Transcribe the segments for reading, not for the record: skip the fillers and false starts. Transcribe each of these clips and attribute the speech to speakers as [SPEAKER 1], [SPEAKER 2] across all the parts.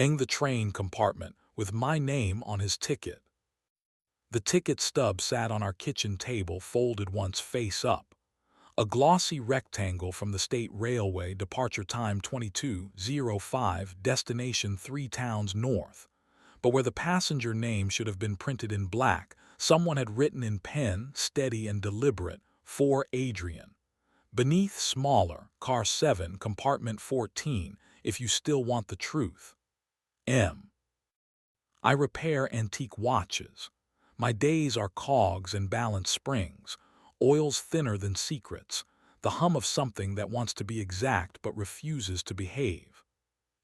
[SPEAKER 1] the train compartment with my name on his ticket. The ticket stub sat on our kitchen table, folded once face up. A glossy rectangle from the State Railway, departure time 22:05, destination 3 towns north. But where the passenger name should have been printed in black, someone had written in pen, steady and deliberate, "For Adrian." Beneath, smaller, car 7, compartment 14, if you still want the truth. M. I repair antique watches. My days are cogs and balance springs, oils thinner than secrets, the hum of something that wants to be exact but refuses to behave.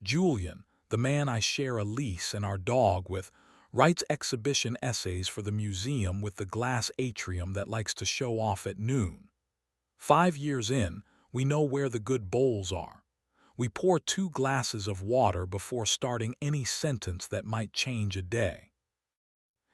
[SPEAKER 1] Julian, the man I share a lease and our dog with, writes exhibition essays for the museum with the glass atrium that likes to show off at noon. 5 years in, we know where the good bowls are. We pour 2 glasses of water before starting any sentence that might change a day.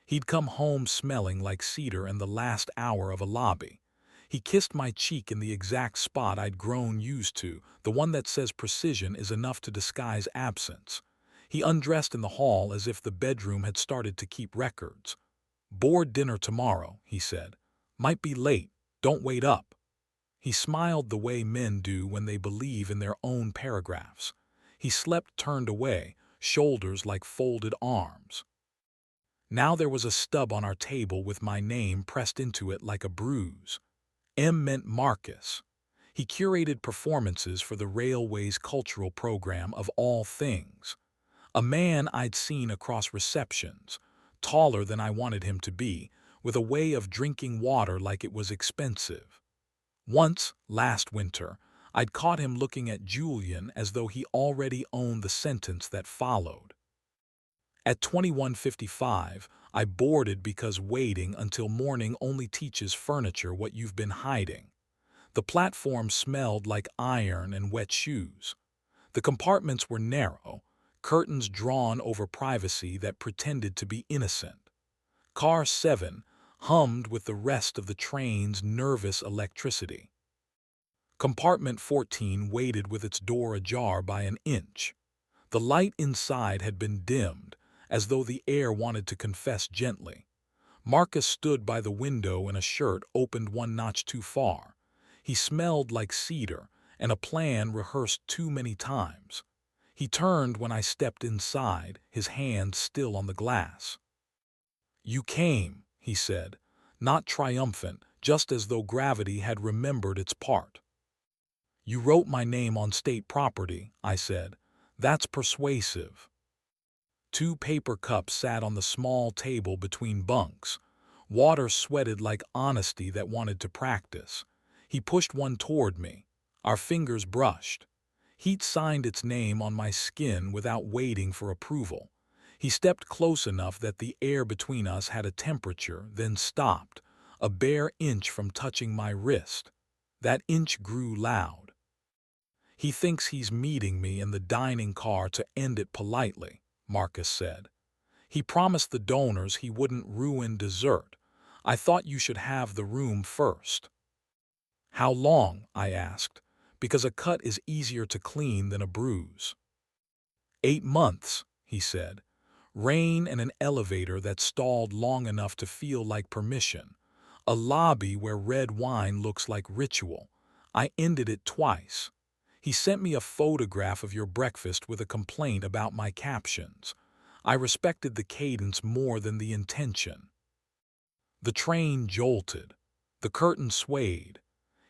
[SPEAKER 1] He'd come home smelling like cedar in the last hour of a lobby. He kissed my cheek in the exact spot I'd grown used to, the one that says precision is enough to disguise absence. He undressed in the hall as if the bedroom had started to keep records. "Board dinner tomorrow," he said. "Might be late. Don't wait up." He smiled the way men do when they believe in their own paragraphs. He slept turned away, shoulders like folded arms. Now there was a stub on our table with my name pressed into it like a bruise. M meant Marcus. He curated performances for the railway's cultural program of all things. A man I'd seen across receptions, taller than I wanted him to be, with a way of drinking water like it was expensive. Once, last winter, I'd caught him looking at Julian as though he already owned the sentence that followed. At 21:55, I boarded because waiting until morning only teaches furniture what you've been hiding. The platform smelled like iron and wet shoes. The compartments were narrow, curtains drawn over privacy that pretended to be innocent. Car 7 hummed with the rest of the train's nervous electricity. Compartment 14 waited with its door ajar by an inch. The light inside had been dimmed, as though the air wanted to confess gently. Marcus stood by the window in a shirt opened one notch too far. He smelled like cedar, and a plan rehearsed too many times. He turned when I stepped inside, his hand still on the glass. "You came," he said, not triumphant, just as though gravity had remembered its part. "You wrote my name on state property," I said. "That's persuasive." 2 paper cups sat on the small table between bunks. Water sweated like honesty that wanted to practice. He pushed one toward me. Our fingers brushed. Heat signed its name on my skin without waiting for approval. He stepped close enough that the air between us had a temperature, then stopped, a bare inch from touching my wrist. That inch grew loud. "He thinks he's meeting me in the dining car to end it politely," Marcus said. "He promised the donors he wouldn't ruin dessert. I thought you should have the room first." "How long?" I asked, because a cut is easier to clean than a bruise. 8 months, he said. Rain and an elevator that stalled long enough to feel like permission. A lobby where red wine looks like ritual. I ended it twice. He sent me a photograph of your breakfast with a complaint about my captions. I respected the cadence more than the intention. The train jolted. The curtain swayed.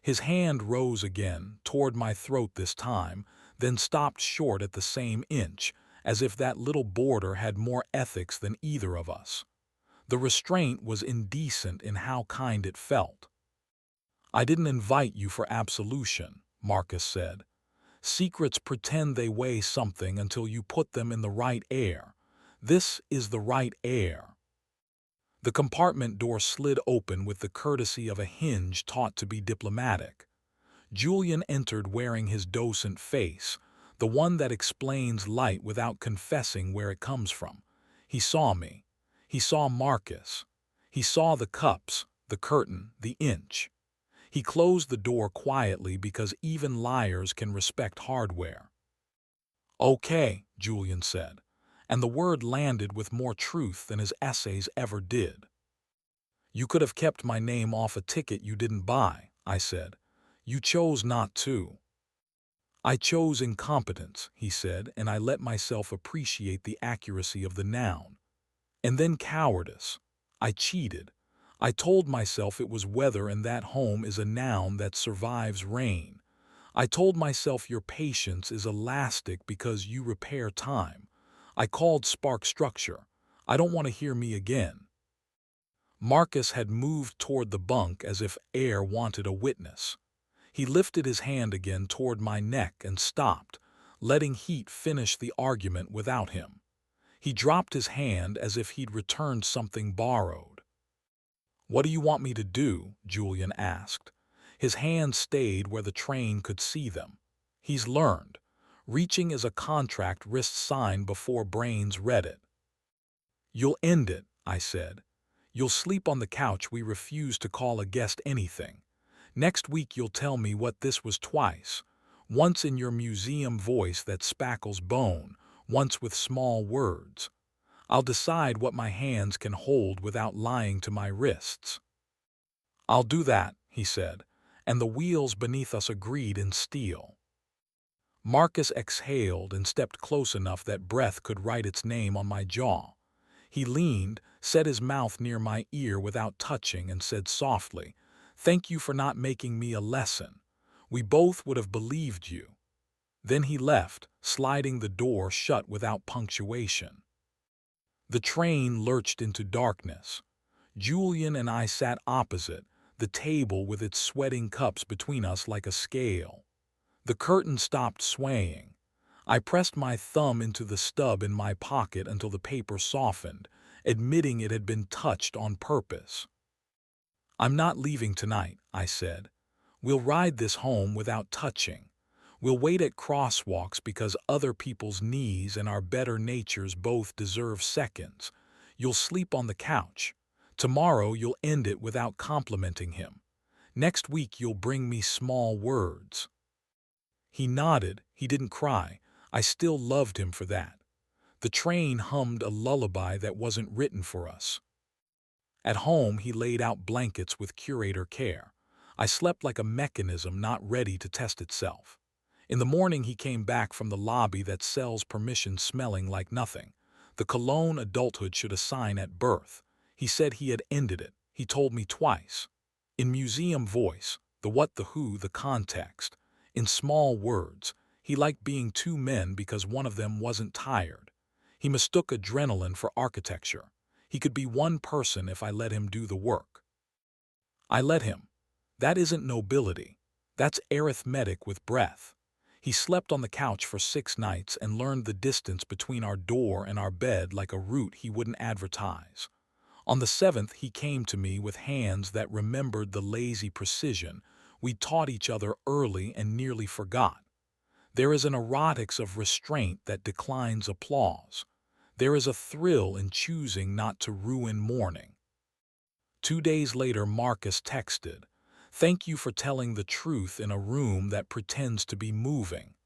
[SPEAKER 1] His hand rose again, toward my throat this time, then stopped short at the same inch, as if that little boarder had more ethics than either of us. The restraint was indecent in how kind it felt. "I didn't invite you for absolution," Marcus said. "Secrets pretend they weigh something until you put them in the right air. This is the right air." The compartment door slid open with the courtesy of a hinge taught to be diplomatic. Julian entered wearing his docent face, the one that explains light without confessing where it comes from. He saw me. He saw Marcus. He saw the cups, the curtain, the inch. He closed the door quietly because even liars can respect hardware. "Okay," Julian said. and the word landed with more truth than his essays ever did. "You could have kept my name off a ticket you didn't buy," I said. "You chose not to." "I chose incompetence," he said, and I let myself appreciate the accuracy of the noun. "And then cowardice. I cheated. I told myself it was weather and that home is a noun that survives rain. I told myself your patience is elastic because you repair time. I called spark structure. I don't want to hear me again." Marcus had moved toward the bunk as if air wanted a witness. He lifted his hand again toward my neck and stopped, letting heat finish the argument without him. He dropped his hand as if he'd returned something borrowed. "What do you want me to do?" Julian asked. His hands stayed where the train could see them. He's learned. Reaching is a contract wrists signed before brains read it. "You'll end it," I said. "You'll sleep on the couch we refuse to call a guest anything. Next week you'll tell me what this was twice. Once in your museum voice that spackles bone, once with small words. I'll decide what my hands can hold without lying to my wrists." "I'll do that," he said, and the wheels beneath us agreed in steel. Marcus exhaled and stepped close enough that breath could write its name on my jaw. He leaned, set his mouth near my ear without touching, and said softly, "Thank you for not making me a lesson. We both would have believed you." Then he left, sliding the door shut without punctuation. The train lurched into darkness. Julian and I sat opposite, the table with its sweating cups between us like a scale. The curtain stopped swaying. I pressed my thumb into the stub in my pocket until the paper softened, admitting it had been touched on purpose. "I'm not leaving tonight," I said. "We'll ride this home without touching. We'll wait at crosswalks because other people's knees and our better natures both deserve seconds. You'll sleep on the couch. Tomorrow you'll end it without complimenting him. Next week you'll bring me small words." He nodded. He didn't cry. I still loved him for that. The train hummed a lullaby that wasn't written for us. At home, he laid out blankets with curator care. I slept like a mechanism not ready to test itself. In the morning, he came back from the lobby that sells permission smelling like nothing. The cologne adulthood should assign at birth. He said he had ended it. He told me twice. In museum voice, the what, the who, the context. In small words, he liked being two men because one of them wasn't tired. He mistook adrenaline for architecture. He could be one person if I let him do the work. I let him. That isn't nobility. That's arithmetic with breath. He slept on the couch for 6 nights and learned the distance between our door and our bed like a route he wouldn't advertise. On the 7th, he came to me with hands that remembered the lazy precision we taught each other early and nearly forgot. There is an erotics of restraint that declines applause. There is a thrill in choosing not to ruin morning. 2 days later, Marcus texted, "Thank you for telling the truth in a room that pretends to be moving."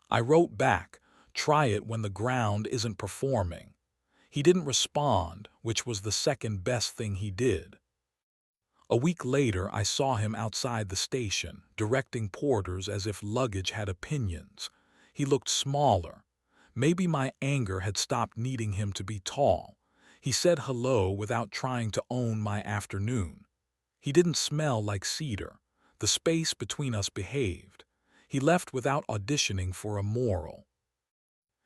[SPEAKER 1] I wrote back, "Try it when the ground isn't performing." He didn't respond, which was the second best thing he did. A week later, I saw him outside the station, directing porters as if luggage had opinions. He looked smaller. Maybe my anger had stopped needing him to be tall. He said hello without trying to own my afternoon. He didn't smell like cedar. The space between us behaved. He left without auditioning for a moral.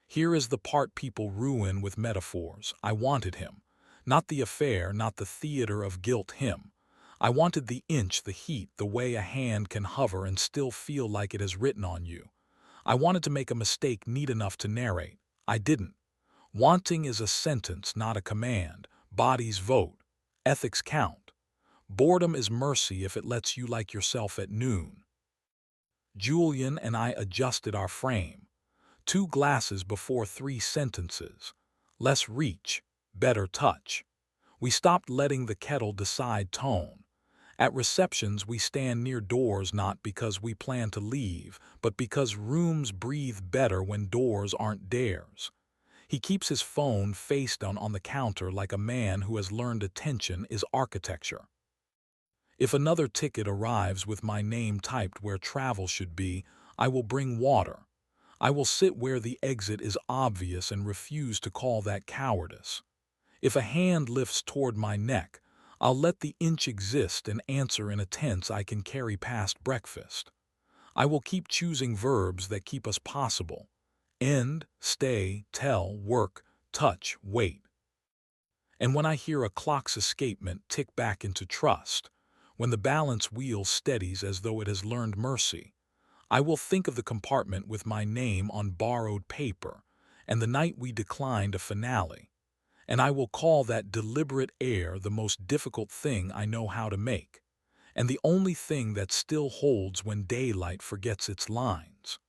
[SPEAKER 1] Here is the part people ruin with metaphors. I wanted him. Not the affair, not the theater of guilt him. I wanted the inch, the heat, the way a hand can hover and still feel like it has written on you. I wanted to make a mistake neat enough to narrate. I didn't. Wanting is a sentence, not a command. Bodies vote. Ethics count. Boredom is mercy if it lets you like yourself at noon. Julian and I adjusted our frame. 2 glasses before 3 sentences. Less reach, better touch. We stopped letting the kettle decide tone. At receptions, we stand near doors not because we plan to leave, but because rooms breathe better when doors aren't theirs. He keeps his phone face down on the counter like a man who has learned attention is architecture. If another ticket arrives with my name typed where travel should be, I will bring water. I will sit where the exit is obvious and refuse to call that cowardice. If a hand lifts toward my neck, I'll let the inch exist and answer in a tense I can carry past breakfast. I will keep choosing verbs that keep us possible. End, stay, tell, work, touch, wait. And when I hear a clock's escapement tick back into trust, when the balance wheel steadies as though it has learned mercy, I will think of the compartment with my name on borrowed paper and the night we declined a finale, and I will call that deliberate air the most difficult thing I know how to make, and the only thing that still holds when daylight forgets its lines.